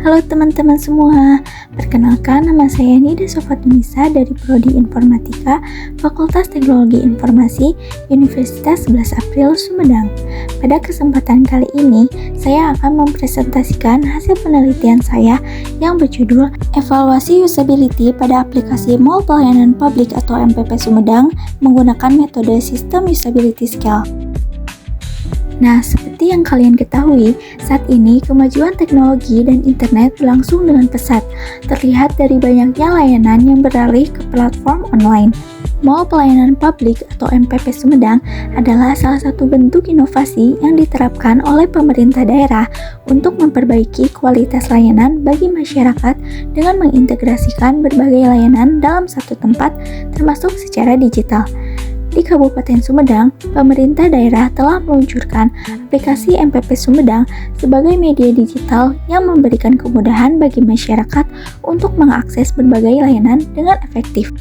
Halo teman-teman semua, perkenalkan nama saya Nida Sofatunisa dari Prodi Informatika, Fakultas Teknologi Informasi, Universitas 11 April Sumedang. Pada kesempatan kali ini, saya akan mempresentasikan hasil penelitian saya yang berjudul Evaluasi Usability pada aplikasi Mall Pelayanan Publik atau MPP Sumedang menggunakan metode System Usability Scale. Nah, seperti yang kalian ketahui, saat ini kemajuan teknologi dan internet berlangsung dengan pesat, terlihat dari banyaknya layanan yang beralih ke platform online. Mall Pelayanan Publik atau MPP Sumedang adalah salah satu bentuk inovasi yang diterapkan oleh pemerintah daerah untuk memperbaiki kualitas layanan bagi masyarakat dengan mengintegrasikan berbagai layanan dalam satu tempat, termasuk secara digital. Di Kabupaten Sumedang, pemerintah daerah telah meluncurkan aplikasi MPP Sumedang sebagai media digital yang memberikan kemudahan bagi masyarakat untuk mengakses berbagai layanan dengan efektif.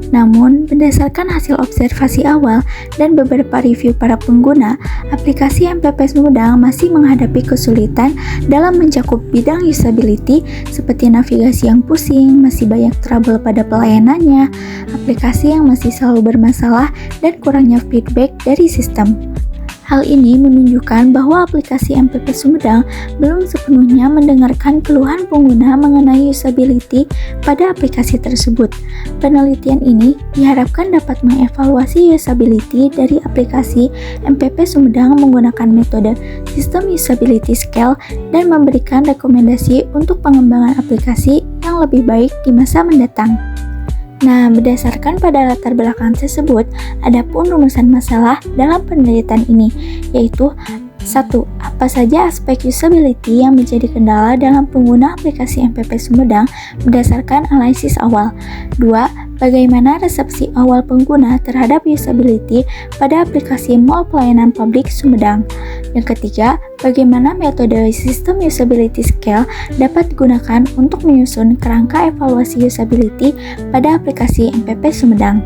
Namun, berdasarkan hasil observasi awal dan beberapa review para pengguna, aplikasi MPP Sumedang masih menghadapi kesulitan dalam mencakup bidang usability seperti navigasi yang pusing, masih banyak trouble pada pelayanannya, aplikasi yang masih selalu bermasalah, dan kurangnya feedback dari sistem. Hal ini menunjukkan bahwa aplikasi MPP Sumedang belum sepenuhnya mendengarkan keluhan pengguna mengenai usability pada aplikasi tersebut. Penelitian ini diharapkan dapat mengevaluasi usability dari aplikasi MPP Sumedang menggunakan metode System Usability Scale dan memberikan rekomendasi untuk pengembangan aplikasi yang lebih baik di masa mendatang. Nah, berdasarkan pada latar belakang tersebut, ada pun rumusan masalah dalam penelitian ini, yaitu 1. Apa saja aspek usability yang menjadi kendala dalam pengguna aplikasi MPP Sumedang berdasarkan analisis awal. 2. Bagaimana resepsi awal pengguna terhadap usability pada aplikasi Mall Pelayanan Publik Sumedang. Yang ketiga, bagaimana metode System Usability Scale dapat digunakan untuk menyusun kerangka evaluasi usability pada aplikasi MPP Sumedang.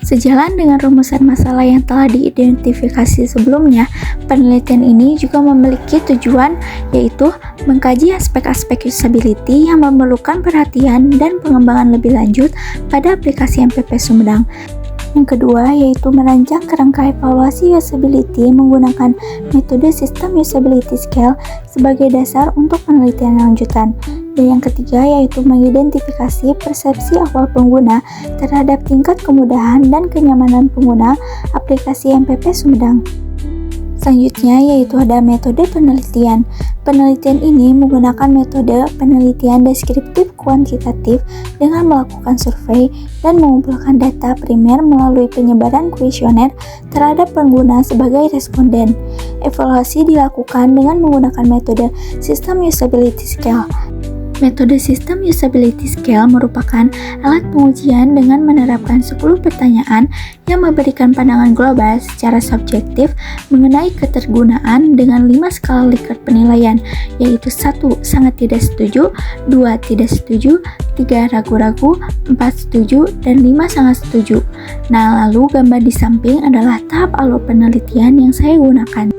Sejalan dengan rumusan masalah yang telah diidentifikasi sebelumnya, penelitian ini juga memiliki tujuan, yaitu mengkaji aspek-aspek usability yang memerlukan perhatian dan pengembangan lebih lanjut pada aplikasi MPP Sumedang. Yang kedua, yaitu merancang kerangka evaluasi usability menggunakan metode System Usability Scale sebagai dasar untuk penelitian lanjutan. Dan yang ketiga, yaitu mengidentifikasi persepsi awal pengguna terhadap tingkat kemudahan dan kenyamanan pengguna aplikasi MPP Sumedang. Selanjutnya, yaitu ada metode penelitian. Penelitian ini menggunakan metode penelitian deskriptif kuantitatif dengan melakukan survei dan mengumpulkan data primer melalui penyebaran kuesioner terhadap pengguna sebagai responden. Evaluasi dilakukan dengan menggunakan metode System Usability Scale. Metode System Usability Scale merupakan alat pengujian dengan menerapkan 10 pertanyaan yang memberikan pandangan global secara subjektif mengenai ketergunaan dengan 5 skala Likert penilaian, yaitu 1. Sangat tidak setuju, 2. Tidak setuju, 3. Ragu-ragu, 4. Setuju, dan 5. Sangat setuju. Nah, lalu gambar di samping adalah tahap alur penelitian yang saya gunakan.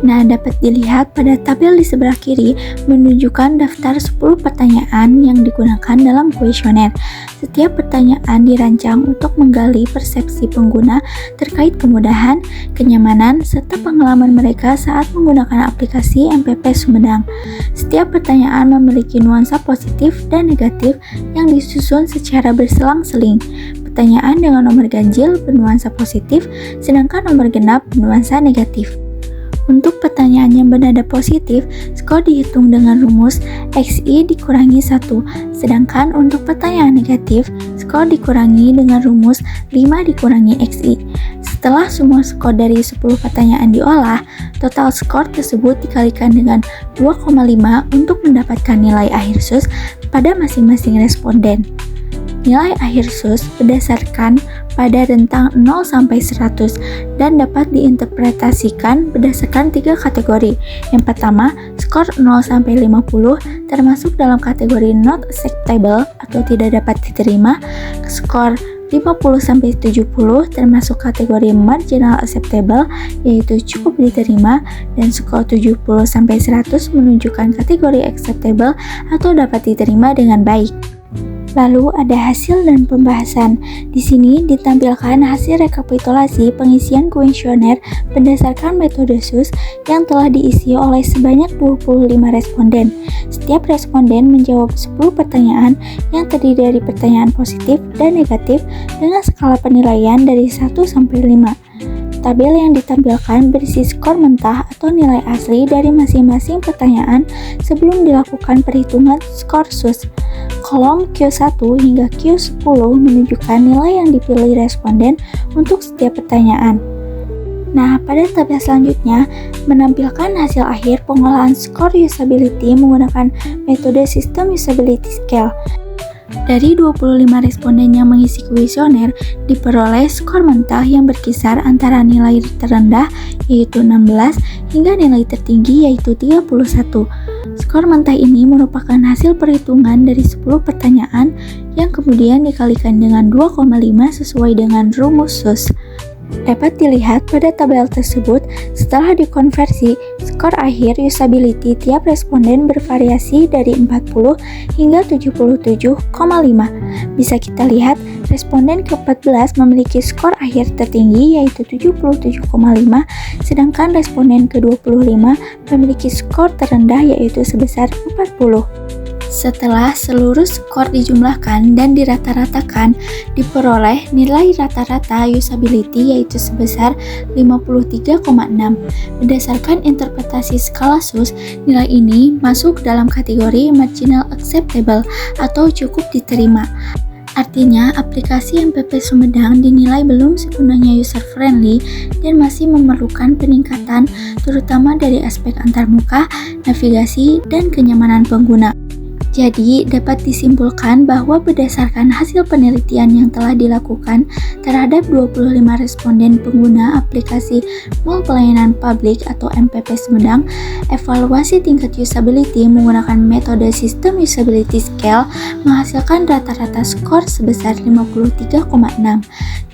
Nah, dapat dilihat pada tabel di sebelah kiri menunjukkan daftar 10 pertanyaan yang digunakan dalam kuesioner. Setiap pertanyaan dirancang untuk menggali persepsi pengguna terkait kemudahan, kenyamanan, serta pengalaman mereka saat menggunakan aplikasi MPP Sumedang. Setiap pertanyaan memiliki nuansa positif dan negatif yang disusun secara berselang-seling. Pertanyaan dengan nomor ganjil bernuansa positif, sedangkan nomor genap bernuansa negatif. Untuk pertanyaan yang bernada positif, skor dihitung dengan rumus XI dikurangi 1, sedangkan untuk pertanyaan negatif, skor dikurangi dengan rumus 5 dikurangi XI. Setelah semua skor dari 10 pertanyaan diolah, total skor tersebut dikalikan dengan 2,5 untuk mendapatkan nilai akhir SUS pada masing-masing responden. Nilai akhir SUS berdasarkan pada rentang 0 sampai 100 dan dapat diinterpretasikan berdasarkan 3 kategori. Yang pertama, skor 0 sampai 50 termasuk dalam kategori not acceptable atau tidak dapat diterima, skor 50-70 termasuk kategori marginal acceptable yaitu cukup diterima, dan skor 70-100 menunjukkan kategori acceptable atau dapat diterima dengan baik. Lalu ada hasil dan pembahasan. Di sini ditampilkan hasil rekapitulasi pengisian kuesioner berdasarkan metode SUS yang telah diisi oleh sebanyak 25 responden. Setiap responden menjawab 10 pertanyaan yang terdiri dari pertanyaan positif dan negatif dengan skala penilaian dari 1 sampai 5. Tabel yang ditampilkan berisi skor mentah atau nilai asli dari masing-masing pertanyaan sebelum dilakukan perhitungan skor SUS. Kolom Q1 hingga Q10 menunjukkan nilai yang dipilih responden untuk setiap pertanyaan. Nah, pada tabel selanjutnya menampilkan hasil akhir pengolahan skor usability menggunakan metode System Usability Scale. Dari 25 responden yang mengisi kuesioner, diperoleh skor mentah yang berkisar antara nilai terendah yaitu 16 hingga nilai tertinggi yaitu 31. Skor mentah ini merupakan hasil perhitungan dari 10 pertanyaan yang kemudian dikalikan dengan 2,5 sesuai dengan rumus SUS. Dapat dilihat pada tabel tersebut, setelah dikonversi, skor akhir usability tiap responden bervariasi dari 40 hingga 77,5. Bisa kita lihat, responden ke-14 memiliki skor akhir tertinggi yaitu 77,5, sedangkan responden ke-25 memiliki skor terendah yaitu sebesar 40. Setelah seluruh skor dijumlahkan dan dirata-ratakan, diperoleh nilai rata-rata usability yaitu sebesar 53,6. Berdasarkan interpretasi skala SUS, nilai ini masuk dalam kategori marginal acceptable atau cukup diterima. Artinya, aplikasi MPP Sumedang dinilai belum sepenuhnya user-friendly dan masih memerlukan peningkatan terutama dari aspek antarmuka, navigasi, dan kenyamanan pengguna. Jadi, dapat disimpulkan bahwa berdasarkan hasil penelitian yang telah dilakukan terhadap 25 responden pengguna aplikasi Mall Pelayanan Publik atau MPP Sumedang, evaluasi tingkat usability menggunakan metode System Usability Scale menghasilkan rata-rata skor sebesar 53,6.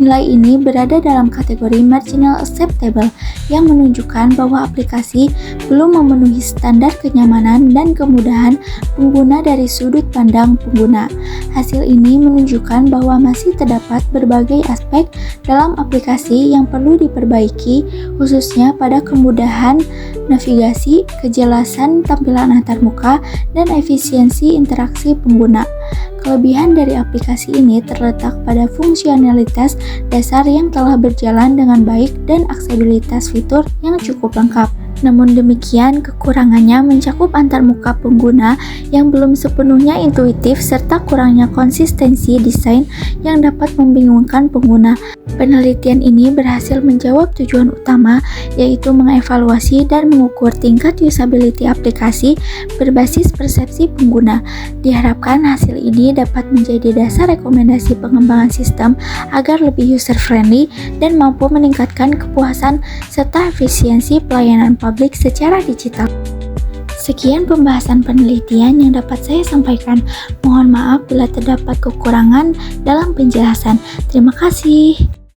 Nilai ini berada dalam kategori marginal acceptable yang menunjukkan bahwa aplikasi belum memenuhi standar kenyamanan dan kemudahan pengguna dari sudut pandang pengguna. Hasil ini menunjukkan bahwa masih terdapat berbagai aspek dalam aplikasi yang perlu diperbaiki, khususnya pada kemudahan navigasi, kejelasan tampilan antarmuka, dan efisiensi interaksi pengguna. Kelebihan dari aplikasi ini terletak pada fungsionalitas dasar yang telah berjalan dengan baik dan aksesibilitas fitur yang cukup lengkap. Namun demikian, kekurangannya mencakup antarmuka pengguna yang belum sepenuhnya intuitif serta kurangnya konsistensi desain yang dapat membingungkan pengguna. Penelitian ini berhasil menjawab tujuan utama, yaitu mengevaluasi dan mengukur tingkat usability aplikasi berbasis persepsi pengguna. Diharapkan hasil ini dapat menjadi dasar rekomendasi pengembangan sistem agar lebih user-friendly dan mampu meningkatkan kepuasan serta efisiensi pelayanan publik secara digital. Sekian pembahasan penelitian yang dapat saya sampaikan. Mohon maaf bila terdapat kekurangan dalam penjelasan. Terima kasih.